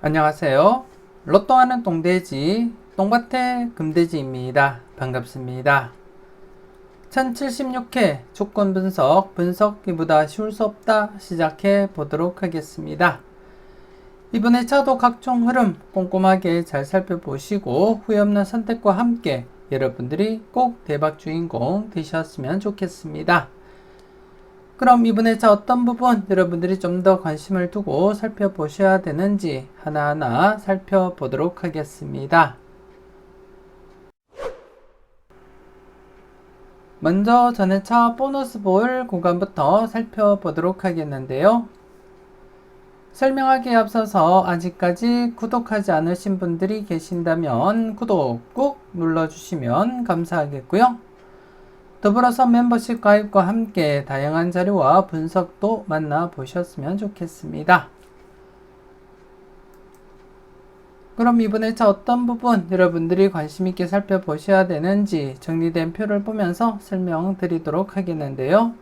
안녕하세요. 로또하는 똥돼지, 똥밭의 금돼지입니다. 반갑습니다. 1076회 조건 분석기보다 쉬울 수 없다 시작해 보도록 하겠습니다. 이번에 차도 각종 흐름 꼼꼼하게 잘 살펴보시고 후회 없는 선택과 함께 여러분들이 꼭 대박 주인공 되셨으면 좋겠습니다. 그럼 이번에 어떤 부분 여러분들이 좀 더 관심을 두고 살펴보셔야 되는지 하나하나 살펴보도록 하겠습니다. 먼저 전해차 보너스 볼 구간부터 살펴보도록 하겠는데요. 설명하기에 앞서서 아직까지 구독하지 않으신 분들이 계신다면 구독 꾹 눌러주시면 감사하겠고요. 더불어서 멤버십 가입과 함께 다양한 자료와 분석도 만나보셨으면 좋겠습니다. 그럼 이번에 어떤 부분 여러분들이 관심있게 살펴보셔야 되는지 정리된 표를 보면서 설명드리도록 하겠는데요.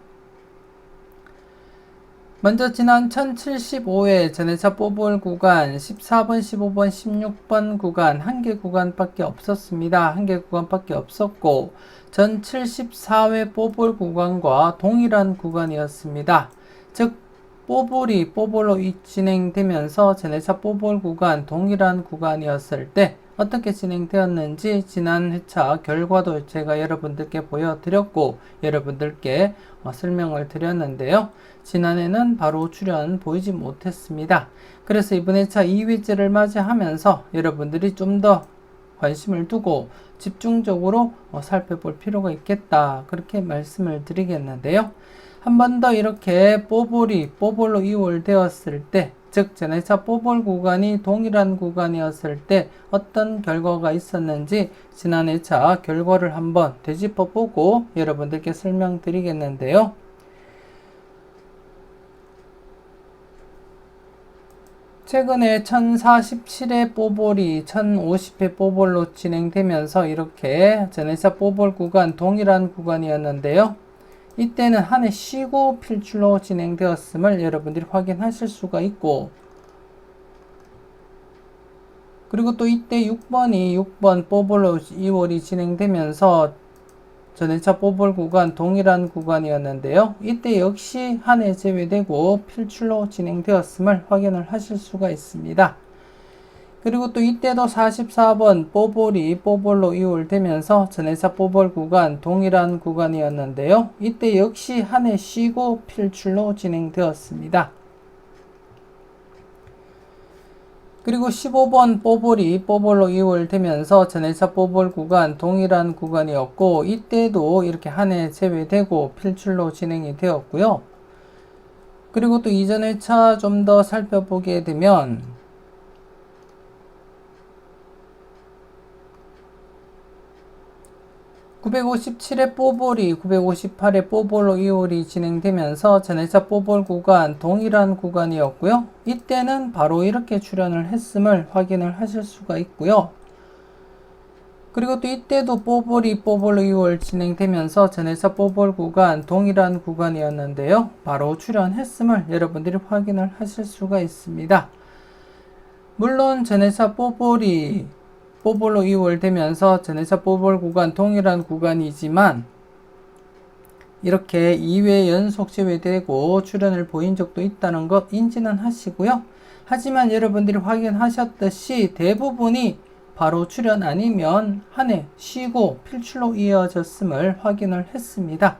먼저 지난 1075회 전해차 뽑을 구간 14번, 15번, 16번 구간 한 개 구간밖에 없었습니다. 한 개 구간밖에 없었고 전 74회 뽑을 구간과 동일한 구간이었습니다. 즉 뽑을로 진행되면서 전해차 뽑을 구간 동일한 구간이었을 때 어떻게 진행되었는지 지난 회차 결과도 제가 여러분들께 보여드렸고 여러분들께 설명을 드렸는데요. 지난해는 바로 출연 보이지 못했습니다. 그래서 이번 회차 2회째를 맞이하면서 여러분들이 좀 더 관심을 두고 집중적으로 살펴볼 필요가 있겠다 그렇게 말씀을 드리겠는데요. 한 번 더 이렇게 뽑을로 이월되었을 때 즉 전해차 뽑을 구간이 동일한 구간이었을 때 어떤 결과가 있었는지 지난 회차 결과를 한번 되짚어 보고 여러분들께 설명드리겠는데요. 최근에 1047회 뽀볼이 1050회 뽀볼로 진행되면서 이렇게 전해차 뽀볼 구간 동일한 구간이었는데요. 이때는 한 해 쉬고 필출로 진행되었음을 여러분들이 확인하실 수가 있고 그리고 또 이때 6번 뽀볼로 2월이 진행되면서 전해차 뽀볼 구간 동일한 구간이었는데요. 이때 역시 한 해 제외되고 필출로 진행되었음을 확인을 하실 수가 있습니다. 그리고 또 이때도 44번 뽀볼로 이월되면서 전해차 뽀볼 구간 동일한 구간이었는데요. 이때 역시 한 해 쉬고 필출로 진행되었습니다. 그리고 15번 뽀볼로 이월되면서 전해차 뽀볼 구간 동일한 구간이었고 이때도 이렇게 한 해 제외되고 필출로 진행이 되었고요. 그리고 또 이전 회차 좀 더 살펴보게 되면 957회 뽀볼이 958회 뽀볼로 이월이 진행되면서 전해차 뽀볼 구간 동일한 구간이었고요. 이때는 바로 이렇게 출연을 했음을 확인을 하실 수가 있고요. 그리고 또 이때도 뽀볼로 이월 진행되면서 전해차 뽀볼 구간 동일한 구간이었는데요. 바로 출연했음을 여러분들이 확인을 하실 수가 있습니다. 물론 전해차 뽀볼로 이월되면서 전해차 뽀볼 구간 동일한 구간이지만 이렇게 2회 연속 제외되고 출연을 보인 적도 있다는 것 인지는 하시고요. 하지만 여러분들이 확인하셨듯이 대부분이 바로 출연 아니면 한 해 쉬고 필출로 이어졌음을 확인을 했습니다.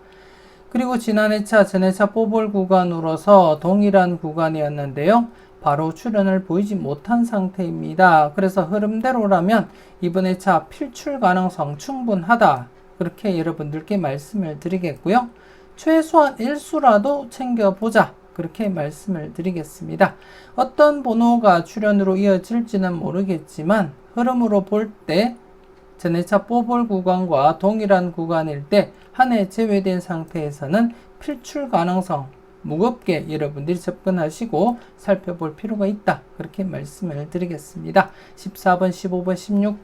그리고 지난 회차 전해차 뽀볼 구간으로서 동일한 구간이었는데요. 바로 출연을 보이지 못한 상태입니다. 그래서 흐름대로라면 이번 회차 필출 가능성 충분하다. 그렇게 여러분들께 말씀을 드리겠고요. 최소한 1수라도 챙겨보자. 그렇게 말씀을 드리겠습니다. 어떤 번호가 출연으로 이어질지는 모르겠지만 흐름으로 볼 때 전해차 뽀볼 구간과 동일한 구간일 때 한 해 제외된 상태에서는 필출 가능성 무겁게 여러분들이 접근하시고 살펴볼 필요가 있다. 그렇게 말씀을 드리겠습니다. 14번, 15번,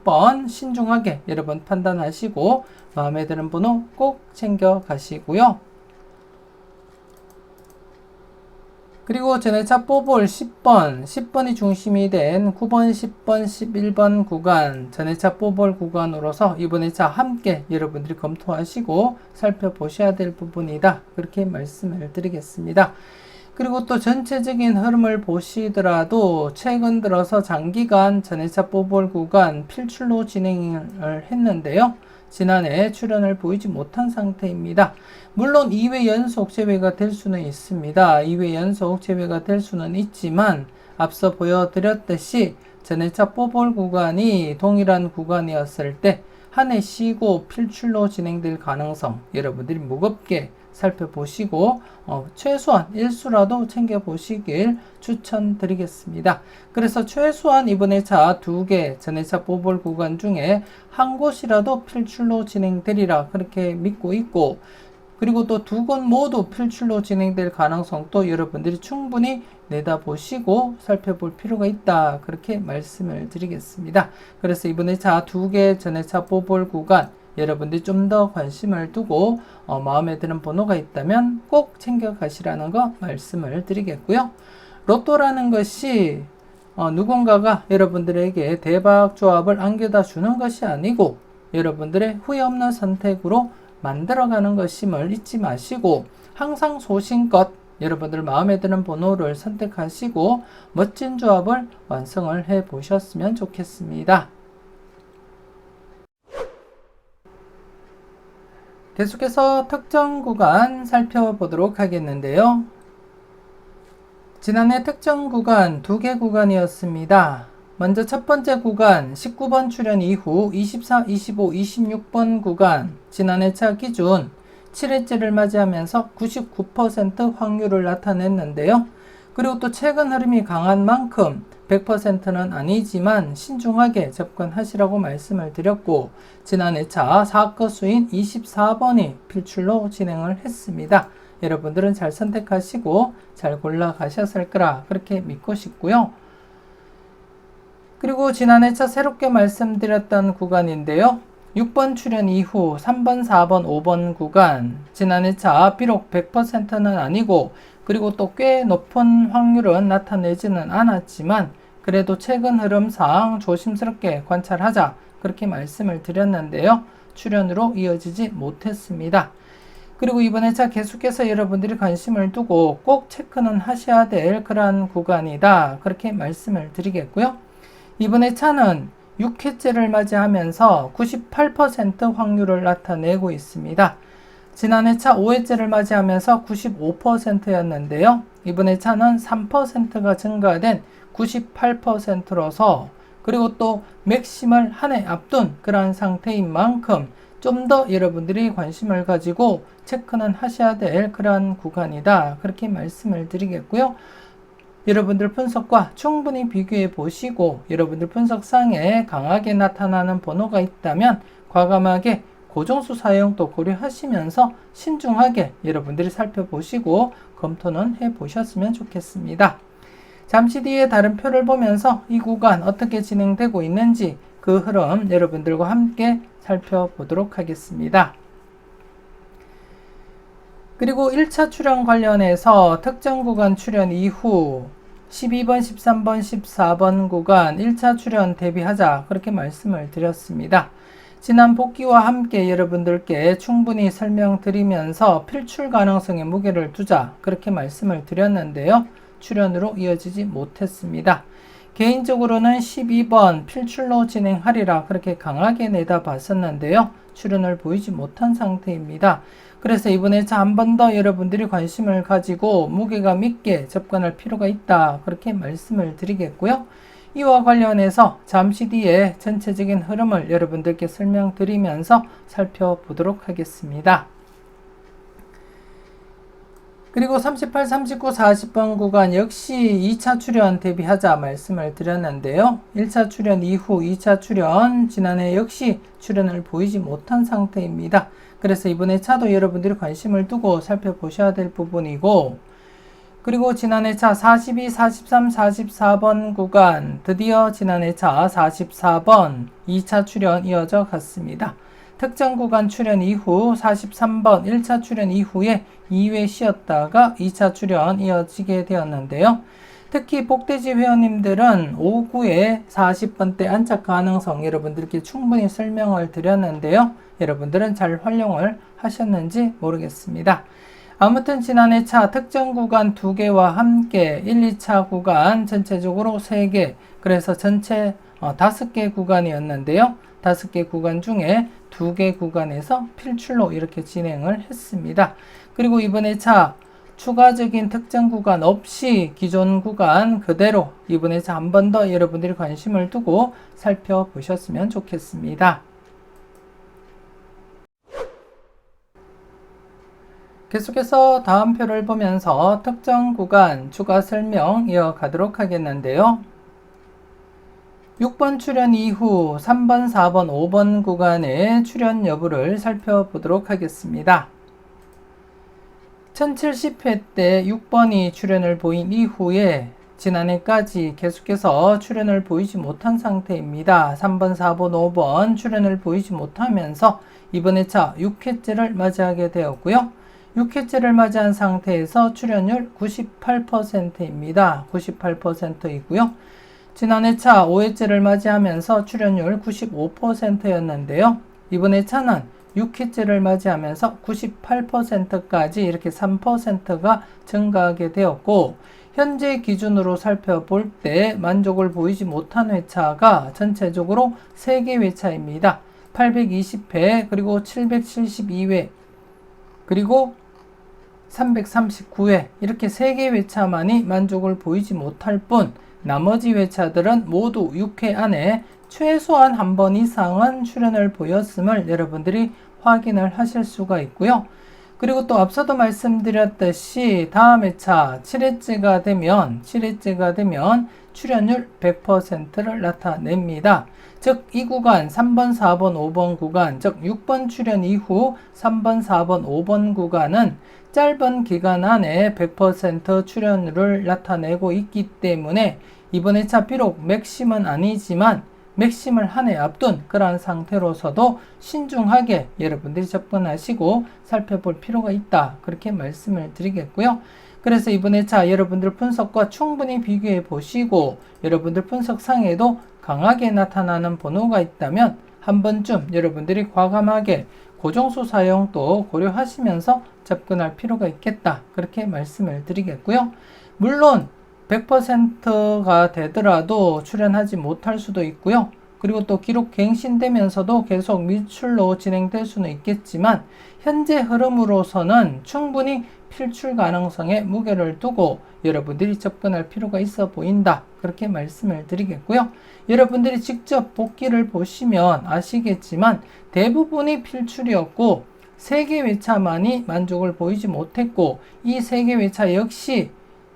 16번 신중하게 여러분 판단하시고 마음에 드는 번호 꼭 챙겨 가시고요. 그리고 전해차 뽑을 10번이 중심이 된 9번, 10번, 11번 구간, 전해차 뽑을 구간으로서 이번 차 함께 여러분들이 검토하시고 살펴보셔야 될 부분이다. 그렇게 말씀을 드리겠습니다. 그리고 또 전체적인 흐름을 보시더라도 최근 들어서 장기간 전해차 뽑을 구간 필출로 진행을 했는데요. 지난해 출현을 보이지 못한 상태입니다. 물론 2회 연속 제외가 될 수는 있습니다. 2회 연속 제외가 될 수는 있지만 앞서 보여드렸듯이 전해차 뽑을 구간이 동일한 구간이었을 때 한 해 쉬고 필출로 진행될 가능성 여러분들이 무겁게 살펴보시고 최소한 일수라도 챙겨보시길 추천드리겠습니다. 그래서 최소한 이번에 차 2개 전해차 뽑을 구간 중에 한 곳이라도 필출로 진행되리라 그렇게 믿고 있고, 그리고 또 2곳 모두 필출로 진행될 가능성도 여러분들이 충분히 내다보시고 살펴볼 필요가 있다 그렇게 말씀을 드리겠습니다. 그래서 이번에 차 2개 전해차 뽑을 구간 여러분들이 좀 더 관심을 두고 마음에 드는 번호가 있다면 꼭 챙겨가시라는 거 말씀을 드리겠고요. 로또라는 것이 누군가가 여러분들에게 대박 조합을 안겨다 주는 것이 아니고 여러분들의 후회 없는 선택으로 만들어가는 것임을 잊지 마시고 항상 소신껏 여러분들 마음에 드는 번호를 선택하시고 멋진 조합을 완성을 해 보셨으면 좋겠습니다. 계속해서 특정 구간 살펴보도록 하겠는데요. 지난해 특정 구간 2개 구간이었습니다. 먼저 첫 번째 구간 19번 출현 이후 24, 25, 26번 구간 지난해 차 기준 7회째를 맞이하면서 99% 확률을 나타냈는데요. 그리고 또 최근 흐름이 강한 만큼 100%는 아니지만 신중하게 접근하시라고 말씀을 드렸고 지난해 차 4거 수인 24번이 필출로 진행을 했습니다. 여러분들은 잘 선택하시고 잘 골라가셨을 거라 그렇게 믿고 싶고요. 그리고 지난해 차 새롭게 말씀드렸던 구간인데요. 6번 출현 이후 3번, 4번, 5번 구간 지난해 차 비록 100%는 아니고 그리고 또 꽤 높은 확률은 나타내지는 않았지만 그래도 최근 흐름상 조심스럽게 관찰하자 그렇게 말씀을 드렸는데요. 출현으로 이어지지 못했습니다. 그리고 이번에 차 계속해서 여러분들이 관심을 두고 꼭 체크는 하셔야 될 그러한 구간이다 그렇게 말씀을 드리겠고요. 이번에 차는 6회째를 맞이하면서 98% 확률을 나타내고 있습니다. 지난해 차 5회째를 맞이하면서 95%였는데요. 이번에 차는 3%가 증가된 98%로서 그리고 또 맥심을 한 해 앞둔 그러한 상태인 만큼 좀 더 여러분들이 관심을 가지고 체크는 하셔야 될 그러한 구간이다 그렇게 말씀을 드리겠고요. 여러분들 분석과 충분히 비교해 보시고 여러분들 분석상에 강하게 나타나는 번호가 있다면 과감하게 고정수 사용도 고려하시면서 신중하게 여러분들이 살펴보시고 검토는 해 보셨으면 좋겠습니다. 잠시 뒤에 다른 표를 보면서 이 구간 어떻게 진행되고 있는지 그 흐름 여러분들과 함께 살펴보도록 하겠습니다. 그리고 1차 출현 관련해서 특정 구간 출현 이후 12번, 13번, 14번 구간 1차 출현 대비하자 그렇게 말씀을 드렸습니다. 지난 복귀와 함께 여러분들께 충분히 설명드리면서 필출 가능성에 무게를 두자 그렇게 말씀을 드렸는데요. 출현으로 이어지지 못했습니다. 개인적으로는 12번 필출로 진행하리라 그렇게 강하게 내다봤었는데요. 출현을 보이지 못한 상태입니다. 그래서 이번에 한 번 더 여러분들이 관심을 가지고 무게감 있게 접근할 필요가 있다 그렇게 말씀을 드리겠고요. 이와 관련해서 잠시 뒤에 전체적인 흐름을 여러분들께 설명드리면서 살펴보도록 하겠습니다. 그리고 38, 39, 40번 구간 역시 2차 출현 대비하자 말씀을 드렸는데요. 1차 출현 이후 2차 출현 지난해 역시 출현을 보이지 못한 상태입니다. 그래서 이번에 차도 여러분들이 관심을 두고 살펴보셔야 될 부분이고 그리고 지난해 차 42, 43, 44번 구간 드디어 지난해 차 44번 2차 출현 이어져 갔습니다. 특정 구간 출현 이후 43번 1차 출현 이후에 2회 쉬었다가 2차 출현 이어지게 되었는데요. 특히 복돼지 회원님들은 5구에 40번대 안착 가능성 여러분들께 충분히 설명을 드렸는데요. 여러분들은 잘 활용을 하셨는지 모르겠습니다. 아무튼 지난해 차 특정 구간 2개와 함께 1, 2차 구간 전체적으로 3개, 그래서 전체 5개 구간이었는데요. 5개 구간 중에 2개 구간에서 필출로 이렇게 진행을 했습니다. 그리고 이번에 차 추가적인 특정 구간 없이 기존 구간 그대로 이번에 차 한 번 더 여러분들이 관심을 두고 살펴보셨으면 좋겠습니다. 계속해서 다음 표를 보면서 특정 구간 추가 설명 이어가도록 하겠는데요. 6번 출현 이후 3번, 4번, 5번 구간의 출현 여부를 살펴보도록 하겠습니다. 1070회 때 6번이 출현을 보인 이후에 지난해까지 계속해서 출현을 보이지 못한 상태입니다. 3번, 4번, 5번 출현을 보이지 못하면서 이번에 차 6회째를 맞이하게 되었고요. 6회째를 맞이한 상태에서 출현율 98%입니다. 98%이고요. 지난해 차 5회째를 맞이하면서 출현율 95%였는데요. 이번에 차는 6회째를 맞이하면서 98%까지 이렇게 3%가 증가하게 되었고, 현재 기준으로 살펴볼 때 만족을 보이지 못한 회차가 전체적으로 3개 회차입니다. 820회, 그리고 772회, 그리고 339회 이렇게 3개 회차만이 만족을 보이지 못할 뿐 나머지 회차들은 모두 6회 안에 최소한 한 번 이상은 출현을 보였음을 여러분들이 확인을 하실 수가 있고요. 그리고 또 앞서도 말씀드렸듯이 다음 회차 7회째가 되면 출현율 100%를 나타냅니다. 즉 이 구간 3번, 4번, 5번 구간, 즉 6번 출현 이후 3번, 4번, 5번 구간은 짧은 기간 안에 100% 출현율을 나타내고 있기 때문에 이번 회차 비록 맥심은 아니지만 맥심을 한 해 앞둔 그러한 상태로서도 신중하게 여러분들이 접근하시고 살펴볼 필요가 있다. 그렇게 말씀을 드리겠고요. 그래서 이번 회차 여러분들 분석과 충분히 비교해 보시고 여러분들 분석상에도 강하게 나타나는 번호가 있다면 한 번쯤 여러분들이 과감하게 고정수 사용도 고려하시면서 접근할 필요가 있겠다. 그렇게 말씀을 드리겠고요. 물론 100%가 되더라도 출현하지 못할 수도 있고요. 그리고 또 기록 갱신되면서도 계속 밀출로 진행될 수는 있겠지만 현재 흐름으로서는 충분히 필출 가능성에 무게를 두고 여러분들이 접근할 필요가 있어 보인다. 그렇게 말씀을 드리겠고요. 여러분들이 직접 복기를 보시면 아시겠지만 대부분이 필출이었고 3개 회차만이 만족을 보이지 못했고 이 3개 회차 역시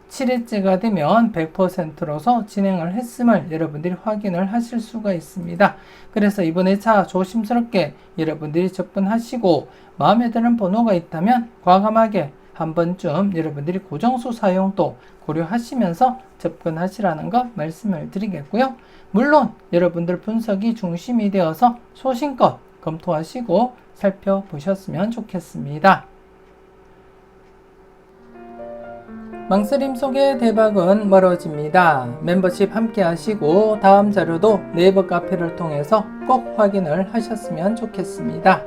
7회째가 되면 100%로서 진행을 했음을 여러분들이 확인을 하실 수가 있습니다. 그래서 이번 회차 조심스럽게 여러분들이 접근하시고 마음에 드는 번호가 있다면 과감하게 한 번쯤 여러분들이 고정수 사용도 고려하시면서 접근하시라는 것 말씀을 드리겠고요. 물론 여러분들 분석이 중심이 되어서 소신껏 검토하시고 살펴보셨으면 좋겠습니다. 망설임 속의 대박은 멀어집니다. 멤버십 함께 하시고 다음 자료도 네이버 카페를 통해서 꼭 확인을 하셨으면 좋겠습니다.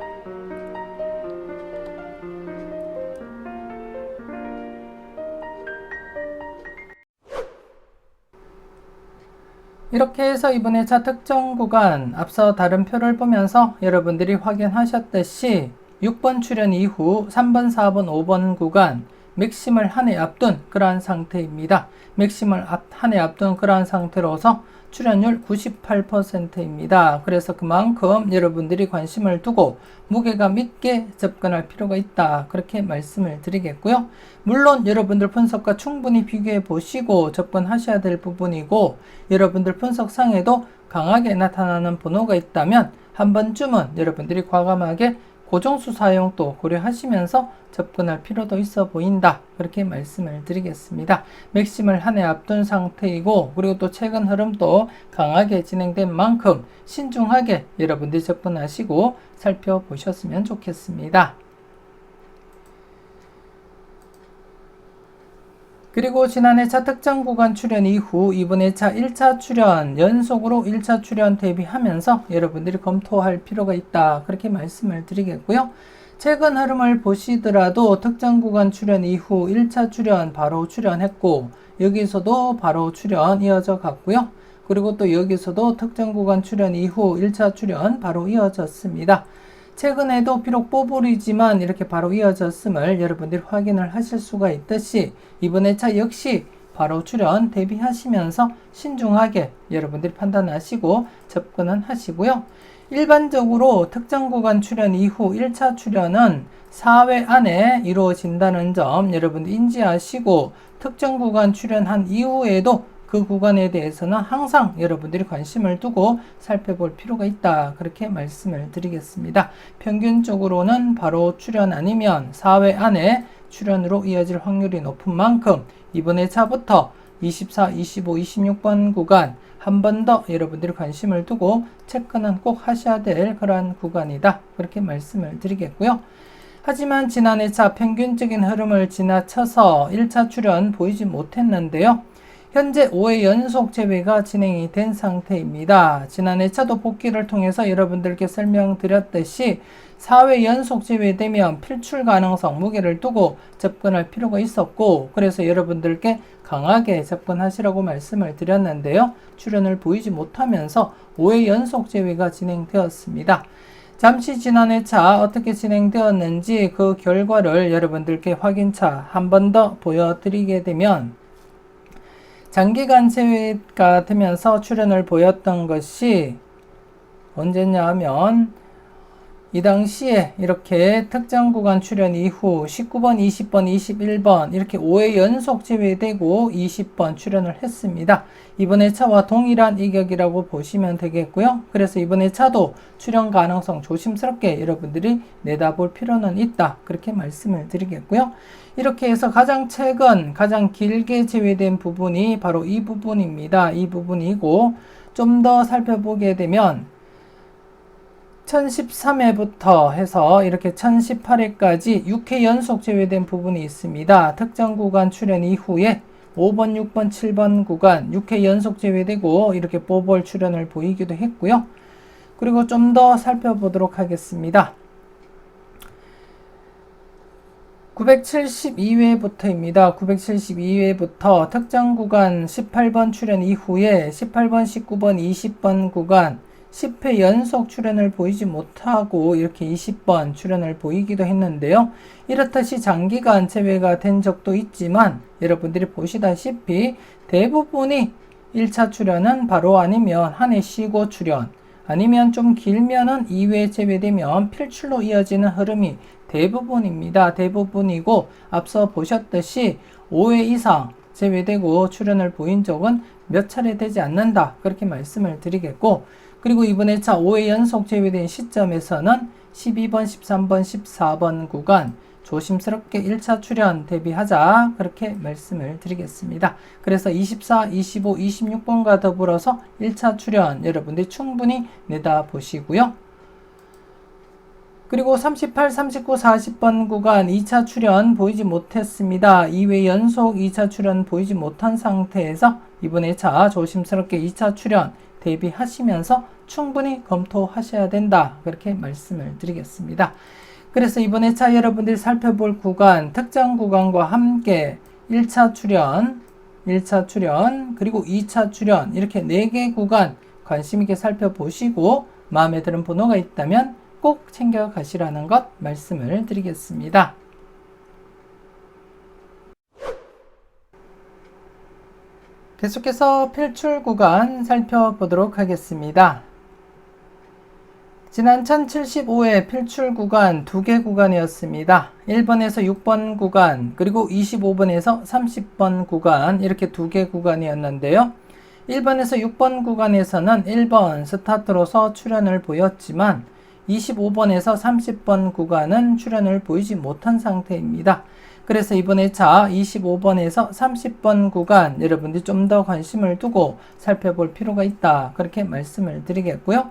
이렇게 해서 이번 회차 특정 구간 앞서 다른 표를 보면서 여러분들이 확인하셨듯이 6번 출현 이후 3번, 4번, 5번 구간 맥심을 한 해 앞둔 그러한 상태입니다. 맥심을 한 해 앞둔 그러한 상태로서 출현율 98%입니다. 그래서 그만큼 여러분들이 관심을 두고 무게감 있게 접근할 필요가 있다. 그렇게 말씀을 드리겠고요. 물론 여러분들 분석과 충분히 비교해 보시고 접근하셔야 될 부분이고 여러분들 분석상에도 강하게 나타나는 번호가 있다면 한 번쯤은 여러분들이 과감하게 고정수 사용도 고려하시면서 접근할 필요도 있어 보인다. 그렇게 말씀을 드리겠습니다. 맥심을 한 해 앞둔 상태이고, 그리고 또 최근 흐름도 강하게 진행된 만큼 신중하게 여러분들이 접근하시고 살펴보셨으면 좋겠습니다. 그리고 지난해 차 특정 구간 출현 이후 이번에 차 1차 출현 연속으로 1차 출현 대비하면서 여러분들이 검토할 필요가 있다. 그렇게 말씀을 드리겠고요. 최근 흐름을 보시더라도 특정 구간 출현 이후 1차 출현 바로 출현했고, 여기서도 바로 출현 이어져 갔고요. 그리고 또 여기서도 특정 구간 출현 이후 1차 출현 바로 이어졌습니다. 최근에도 비록 뽀뽀이지만 이렇게 바로 이어졌음을 여러분들이 확인을 하실 수가 있듯이 이번에 차 역시 바로 출현 대비하시면서 신중하게 여러분들이 판단하시고 접근은 하시고요. 일반적으로 특정 구간 출현 이후 1차 출현은 4회 안에 이루어진다는 점 여러분들 인지하시고, 특정 구간 출현한 이후에도 그 구간에 대해서는 항상 여러분들이 관심을 두고 살펴볼 필요가 있다. 그렇게 말씀을 드리겠습니다. 평균적으로는 바로 출현 아니면 4회 안에 출현으로 이어질 확률이 높은 만큼 이번에 차부터 24, 25, 26번 구간 한 번 더 여러분들이 관심을 두고 체크는 꼭 하셔야 될 그러한 구간이다. 그렇게 말씀을 드리겠고요. 하지만 지난해 차 평균적인 흐름을 지나쳐서 1차 출현 보이지 못했는데요. 현재 5회 연속 재배가 진행이 된 상태입니다. 지난해 차도 복귀를 통해서 여러분들께 설명드렸듯이 4회 연속 재배되면 필출 가능성 무게를 두고 접근할 필요가 있었고, 그래서 여러분들께 강하게 접근하시라고 말씀을 드렸는데요. 출현을 보이지 못하면서 5회 연속 재배가 진행되었습니다. 잠시 지난해 차 어떻게 진행되었는지 그 결과를 여러분들께 확인차 한 번 더 보여드리게 되면, 장기간 재회가 되면서 출현을 보였던 것이 언제냐 하면 이 당시에 이렇게 특정 구간 출현 이후 19번, 20번, 21번 이렇게 5회 연속 재회되고 20번 출현을 했습니다. 이번에 차와 동일한 이격이라고 보시면 되겠고요. 그래서 이번에 차도 출현 가능성 조심스럽게 여러분들이 내다볼 필요는 있다. 그렇게 말씀을 드리겠고요. 이렇게 해서 가장 최근 가장 길게 제외된 부분이 바로 이 부분입니다. 이 부분이고, 좀 더 살펴보게 되면 1013회부터 해서 이렇게 1018회까지 6회 연속 제외된 부분이 있습니다. 특정 구간 출현 이후에 5번, 6번, 7번 구간 6회 연속 제외되고 이렇게 뽀볼 출현을 보이기도 했고요. 그리고 좀 더 살펴보도록 하겠습니다. 972회부터입니다. 972회부터 특정 구간 18번 출현 이후에 18번, 19번, 20번 구간 10회 연속 출현을 보이지 못하고 이렇게 20번 출현을 보이기도 했는데요. 이렇듯이 장기간 제외가 된 적도 있지만 여러분들이 보시다시피 대부분이 1차 출현은 바로 아니면 한 해 쉬고 출현, 아니면 좀 길면은 2회 제외되면 필출로 이어지는 흐름이 대부분입니다. 대부분이고, 앞서 보셨듯이 5회 이상 제외되고 출현을 보인 적은 몇 차례 되지 않는다. 그렇게 말씀을 드리겠고, 그리고 이번에 차 5회 연속 제외된 시점에서는 12번, 13번, 14번 구간 조심스럽게 1차 출현 대비하자. 그렇게 말씀을 드리겠습니다. 그래서 24, 25, 26번과 더불어서 1차 출현 여러분들이 충분히 내다보시고요. 그리고 38, 39, 40번 구간 2차 출현 보이지 못했습니다. 2회 연속 2차 출현 보이지 못한 상태에서 이번에 차 조심스럽게 2차 출현 대비하시면서 충분히 검토하셔야 된다. 그렇게 말씀을 드리겠습니다. 그래서 이번에 차 여러분들이 살펴볼 구간, 특정 구간과 함께 1차 출현, 1차 출현, 그리고 2차 출현 이렇게 4개 구간 관심 있게 살펴보시고 마음에 드는 번호가 있다면 꼭 챙겨 가시라는 것 말씀을 드리겠습니다. 계속해서 필출 구간 살펴보도록 하겠습니다. 지난 1075회 필출 구간 2개 구간이었습니다. 1번에서 6번 구간, 그리고 25번에서 30번 구간 이렇게 2개 구간이었는데요. 1번에서 6번 구간에서는 1번 스타트로서 출현을 보였지만 25번에서 30번 구간은 출현을 보이지 못한 상태입니다. 그래서 이번 회차 25번에서 30번 구간 여러분들이 좀 더 관심을 두고 살펴볼 필요가 있다. 그렇게 말씀을 드리겠고요.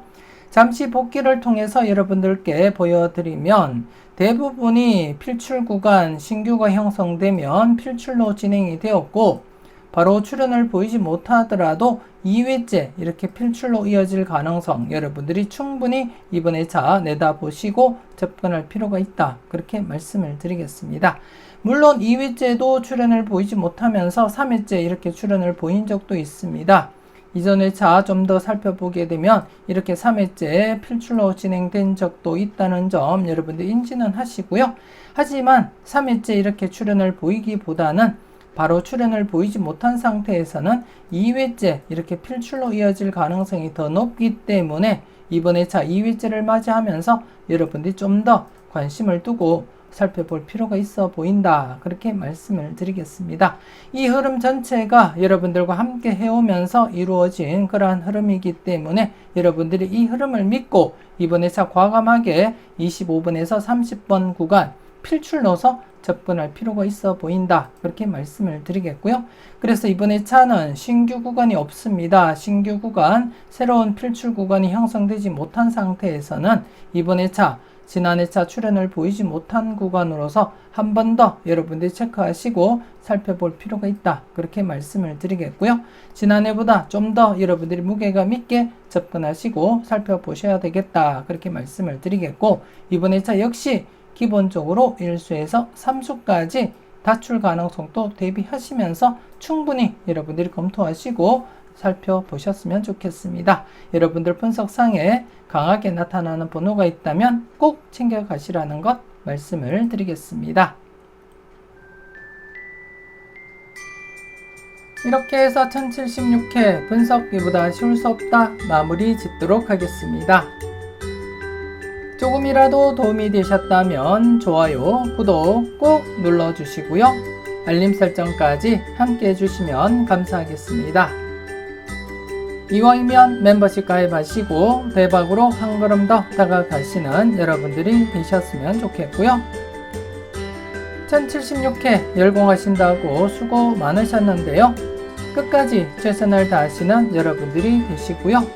잠시 복기를 통해서 여러분들께 보여드리면 대부분이 필출 구간 신규가 형성되면 필출로 진행이 되었고 바로 출현을 보이지 못하더라도 2회째 이렇게 필출로 이어질 가능성 여러분들이 충분히 이번 회차 내다보시고 접근할 필요가 있다. 그렇게 말씀을 드리겠습니다. 물론 2회째도 출현을 보이지 못하면서 3회째 이렇게 출현을 보인 적도 있습니다. 이전 회차 좀 더 살펴보게 되면 이렇게 3회째 필출로 진행된 적도 있다는 점 여러분들 인지는 하시고요. 하지만 3회째 이렇게 출현을 보이기보다는 바로 출현을 보이지 못한 상태에서는 2회째 이렇게 필출로 이어질 가능성이 더 높기 때문에 이번 회차 2회째를 맞이하면서 여러분들이 좀 더 관심을 두고 살펴볼 필요가 있어 보인다. 그렇게 말씀을 드리겠습니다. 이 흐름 전체가 여러분들과 함께 해오면서 이루어진 그러한 흐름이기 때문에 여러분들이 이 흐름을 믿고 이번 회차 과감하게 25번에서 30번 구간 필출 넣어서 접근할 필요가 있어 보인다. 그렇게 말씀을 드리겠고요. 그래서 이번 회차는 신규 구간이 없습니다. 신규 구간, 새로운 필출 구간이 형성되지 못한 상태에서는 이번 회차 지난 회차 출현을 보이지 못한 구간으로서 한 번 더 여러분들이 체크하시고 살펴볼 필요가 있다. 그렇게 말씀을 드리겠고요. 지난해보다 좀 더 여러분들이 무게감 있게 접근하시고 살펴보셔야 되겠다. 그렇게 말씀을 드리겠고 이번 회차 역시 기본적으로 1수에서 3수까지 다출 가능성도 대비하시면서 충분히 여러분들이 검토하시고 살펴보셨으면 좋겠습니다. 여러분들 분석상에 강하게 나타나는 번호가 있다면 꼭 챙겨가시라는 것 말씀을 드리겠습니다. 이렇게 해서 1076회 분석기보다 쉬울 수 없다 마무리 짓도록 하겠습니다. 조금이라도 도움이 되셨다면 좋아요, 구독 꼭 눌러주시고요. 알림 설정까지 함께 해주시면 감사하겠습니다. 이왕이면 멤버십 가입하시고 대박으로 한 걸음 더 다가가시는 여러분들이 되셨으면 좋겠고요. 1076회 열공하신다고 수고 많으셨는데요. 끝까지 최선을 다하시는 여러분들이 되시고요.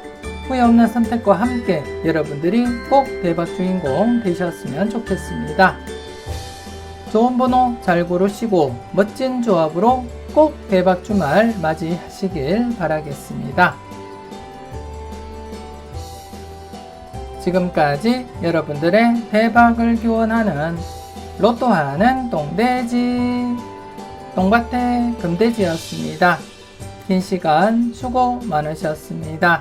후회 없는 선택과 함께 여러분들이 꼭 대박 주인공 되셨으면 좋겠습니다. 좋은 번호 잘 고르시고 멋진 조합으로 꼭 대박 주말 맞이하시길 바라겠습니다. 지금까지 여러분들의 대박을 기원하는 로또하는 똥돼지 똥밭의 금돼지였습니다. 긴 시간 수고 많으셨습니다.